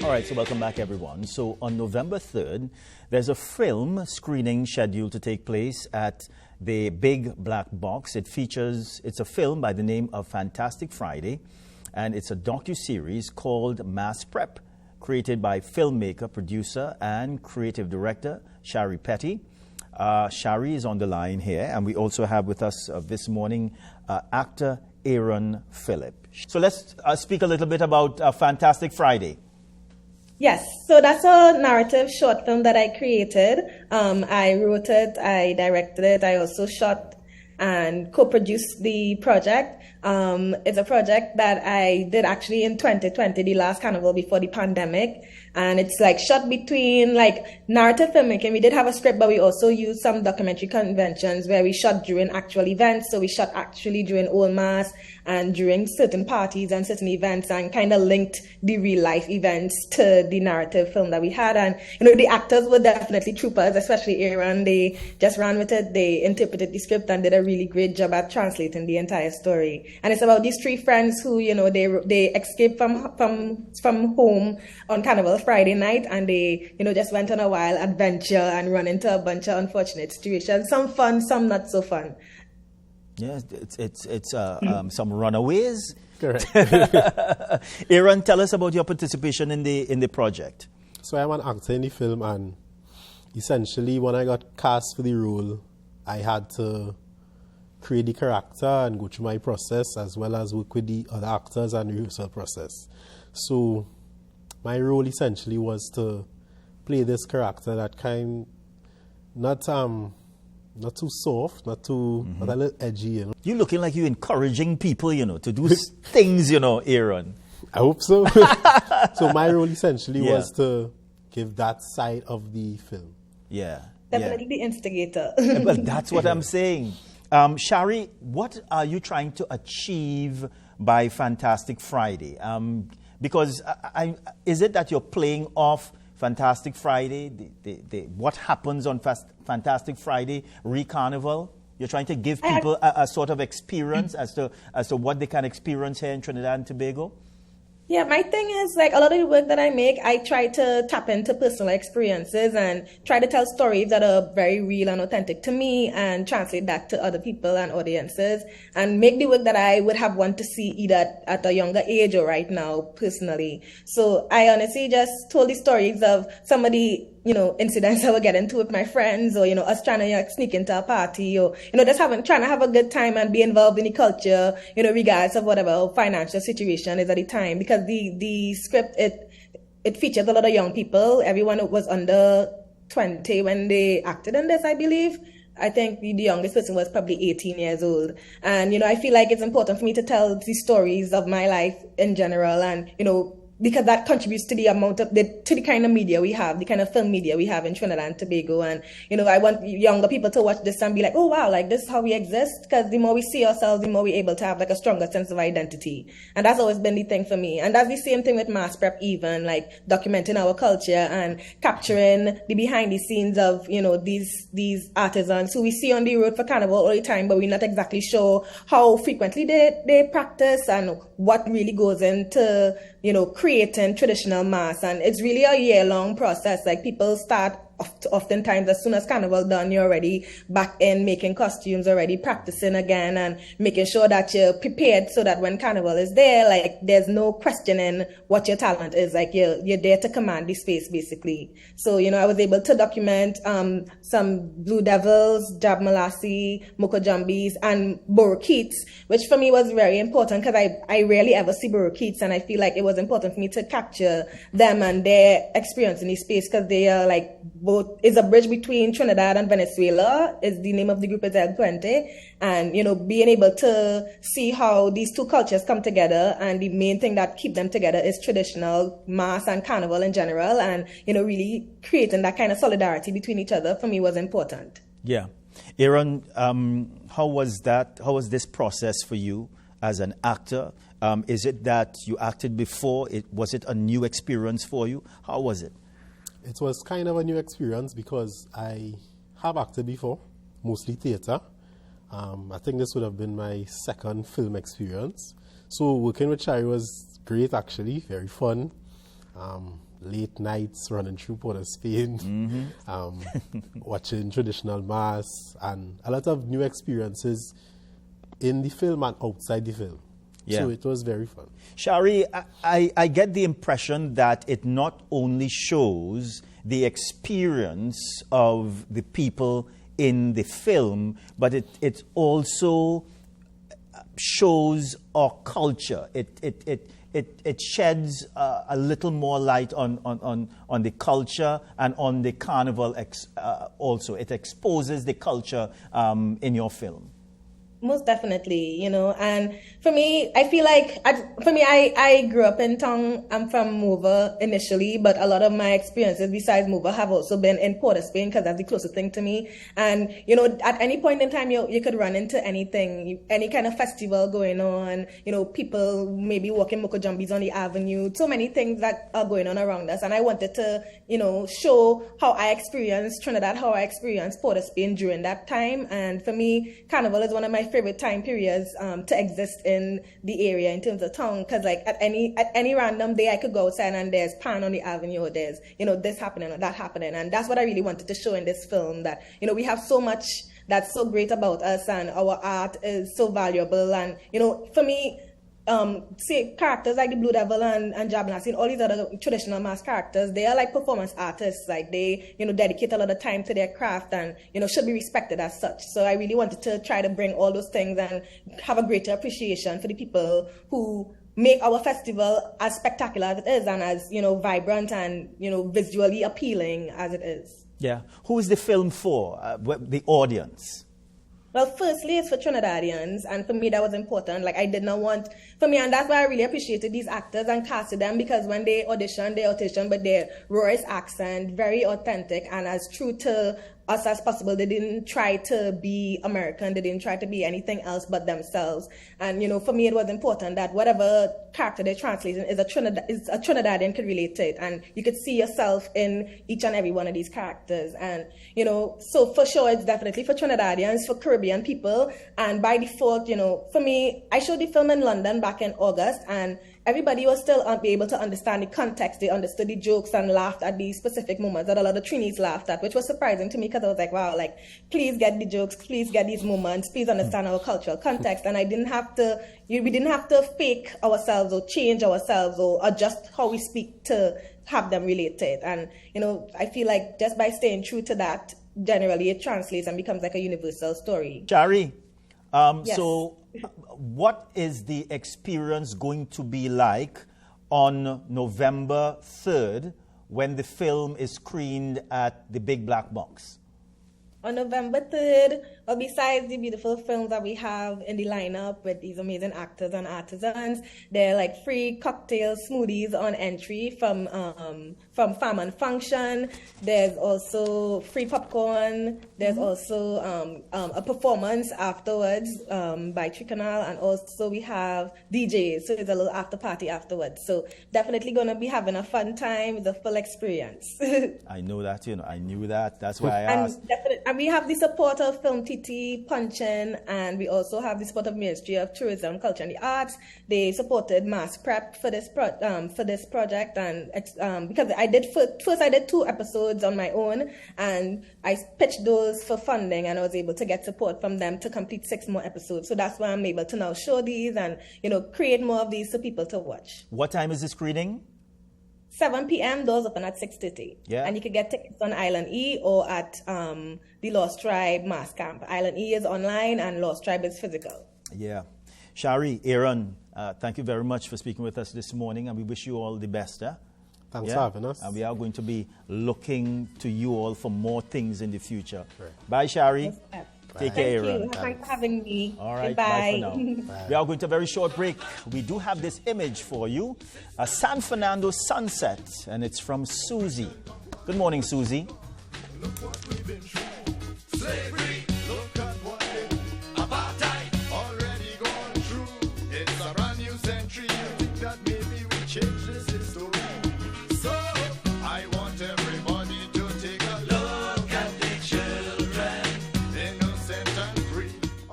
All right, so welcome back, everyone. So on November 3rd, there's a film screening scheduled to take place at the Big Black Box. It's a film by the name of Fantastic Friday, and it's a docu-series called Mass Prep, created by filmmaker, producer, and creative director Shari Petty. Shari is on the line here, and we also have with us this morning actor Aaron Phillip. So let's speak a little bit about Fantastic Friday. Yes, so that's a narrative short film that I created. I wrote it, I directed it, I also shot and co-produced the project. It's a project that I did actually in 2020, the last carnival before the pandemic. And it's like shot between like narrative filmmaking. We did have a script, but we also used some documentary conventions where we shot during actual events. So we shot actually during Old Mass and during certain parties and certain events, and kind of linked the real life events to the narrative film that we had. And, the actors were definitely troopers, especially Aaron. They just ran with it. They interpreted the script and did a really great job at translating the entire story. And it's about these three friends who, they escaped from home on Carnival Friday night, and they, just went on a wild adventure and run into a bunch of unfortunate situations. Some fun, some not so fun. Yes, it's some runaways. Correct. Aaron, tell us about your participation in the project. So I'm an actor in the film, and essentially when I got cast for the role, I had to create the character and go through my process, as well as work with the other actors and the rehearsal process. So my role essentially was to play this character that not too soft, not a little edgy. You're looking like you're encouraging people, to do things, Aaron. I hope so. So my role essentially was to give that side of the film. Yeah. Definitely the instigator. Well, that's what I'm saying. Shari, what are you trying to achieve by Fantastic Friday? Because is it that you're playing off Fantastic Friday, what happens on Fantastic Friday, Re-Carnival? You're trying to give people a sort of experience as to what they can experience here in Trinidad and Tobago? Yeah, my thing is, like, a lot of the work that I make, I try to tap into personal experiences and try to tell stories that are very real and authentic to me and translate that to other people and audiences and make the work that I would have wanted to see either at a younger age or right now, personally. So I honestly just told the stories of some of the incidents I would get into with my friends, or, us trying to sneak into a party, or, just trying to have a good time and be involved in the culture, regardless of whatever financial situation is at the time. Because the script, it features a lot of young people. Everyone was under 20 when they acted in this, I believe. I think the youngest person was probably 18 years old. And, I feel like it's important for me to tell the stories of my life in general, and, because that contributes to the amount of to the kind of media we have, the kind of film media we have in Trinidad and Tobago. And I want younger people to watch this and be like, oh wow, like this is how we exist. Because the more we see ourselves, the more we're able to have like a stronger sense of identity. And that's always been the thing for me. And that's the same thing with Mass Prep, even like documenting our culture and capturing the behind the scenes of these artisans who we see on the road for Carnival all the time, but we're not exactly sure how frequently they practice and what really goes into creating traditional mass. And it's really a year-long process. Like, people start oftentimes as soon as Carnival done, you're already back in making costumes, already practicing again and making sure that you're prepared so that when Carnival is there, like, there's no questioning what your talent is. Like, you're there to command the space, basically. So, I was able to document some Blue Devils, Jab Malassi, Moko Jumbies, and Borokeets, which for me was very important because I rarely ever see Borokeets, and I feel like it was important for me to capture them and their experience in this space, because they are like both is a bridge between Trinidad and Venezuela. Is the name of the group is El Puente, and being able to see how these two cultures come together, and the main thing that keep them together is traditional mass and carnival in general, and really creating that kind of solidarity between each other for me was important. Yeah. Aaron, how was this process for you as an actor? Is it that you acted before? Was it a new experience for you? How was it? It was kind of a new experience because I have acted before, mostly theatre. I think this would have been my second film experience. So working with Shari was great, actually, very fun. late nights running through Port of Spain, watching traditional mass, and a lot of new experiences in the film and outside the film. Yeah. So it was very fun. Shari, I get the impression that it not only shows the experience of the people in the film, but it also shows our culture. It sheds a little more light on the culture and on the carnival also. It exposes the culture in your film. Most definitely, and for me, I feel like, I grew up in Tongue. I'm from Mova initially, but a lot of my experiences besides Mova have also been in Port of Spain because that's the closest thing to me. And, at any point in time, you could run into anything, any kind of festival going on, people maybe walking Moko Jumbies on the avenue, so many things that are going on around us. And I wanted to, show how I experienced Trinidad, how I experienced Port of Spain during that time. And for me, Carnival is one of my favorite time periods to exist in the area in terms of town, because like at any random day I could go outside and there's pan on the avenue, or there's this happening or that happening, and that's what I really wanted to show in this film, that we have so much that's so great about us, and our art is so valuable. And for me, say characters like the Blue Devil and Jabnasi and all these other traditional mass characters, they are like performance artists. Like they, dedicate a lot of time to their craft and, should be respected as such. So I really wanted to try to bring all those things and have a greater appreciation for the people who make our festival as spectacular as it is, and as, vibrant and, visually appealing as it is. Yeah. Who is the film for? The audience? Well, firstly, it's for Trinidadians, and for me, that was important. Like, I did not want, for me, and that's why I really appreciated these actors and casted them, because when they auditioned, but their Royce accent, very authentic and as true to us as possible. They didn't try to be American. They didn't try to be anything else but themselves. And, for me, it was important that whatever character they're translating is a Trinidadian could relate to it. And you could see yourself in each and every one of these characters. And, so for sure, it's definitely for Trinidadians, for Caribbean people. And by default, for me, I showed the film in London back in August, and everybody was still able to understand the context. They understood the jokes and laughed at these specific moments that a lot of Trinis laughed at, which was surprising to me, because I was like, wow, like, please get the jokes, please get these moments, please understand our cultural context. And we didn't have to fake ourselves or change ourselves or adjust how we speak to have them relate to it. And, I feel like just by staying true to that, generally it translates and becomes like a universal story. Shari, Yes. So what is the experience going to be like on November 3rd when the film is screened at the Big Black Box? On November 3rd, well, besides the beautiful films that we have in the lineup with these amazing actors and artisans, there are like free cocktail smoothies on entry from Farm and Function. There's also free popcorn. There's also a performance afterwards by Tricanal, and also we have DJs, so there's a little after party afterwards. So definitely going to be having a fun time, the full experience. I know that, I knew that. That's why I asked. And we have the support of Film TT, Punchin, and we also have the support of Ministry of Tourism, Culture and the Arts. They supported Mass Prep for this project, and because I did 2 episodes on my own, and I pitched those for funding, and I was able to get support from them to complete 6 more episodes. So that's why I'm able to now show these and create more of these for people to watch. What time is the screening? 7 p.m. Doors open at 6:30. Yeah. And you can get tickets on Island E or at the Lost Tribe Mass Camp. Island E is online and Lost Tribe is physical. Yeah. Shari, Aaron, thank you very much for speaking with us this morning, and we wish you all the best. Thanks for having us. And we are going to be looking to you all for more things in the future. Right. Bye, Shari. Yes, Take care, Aaron. Thank you. Thanks for having me. All right, Goodbye. bye for now. Bye. We are going to a very short break. We do have this image for you, a San Fernando sunset, and it's from Susie. Good morning, Susie. Look what we've been through. Slavery.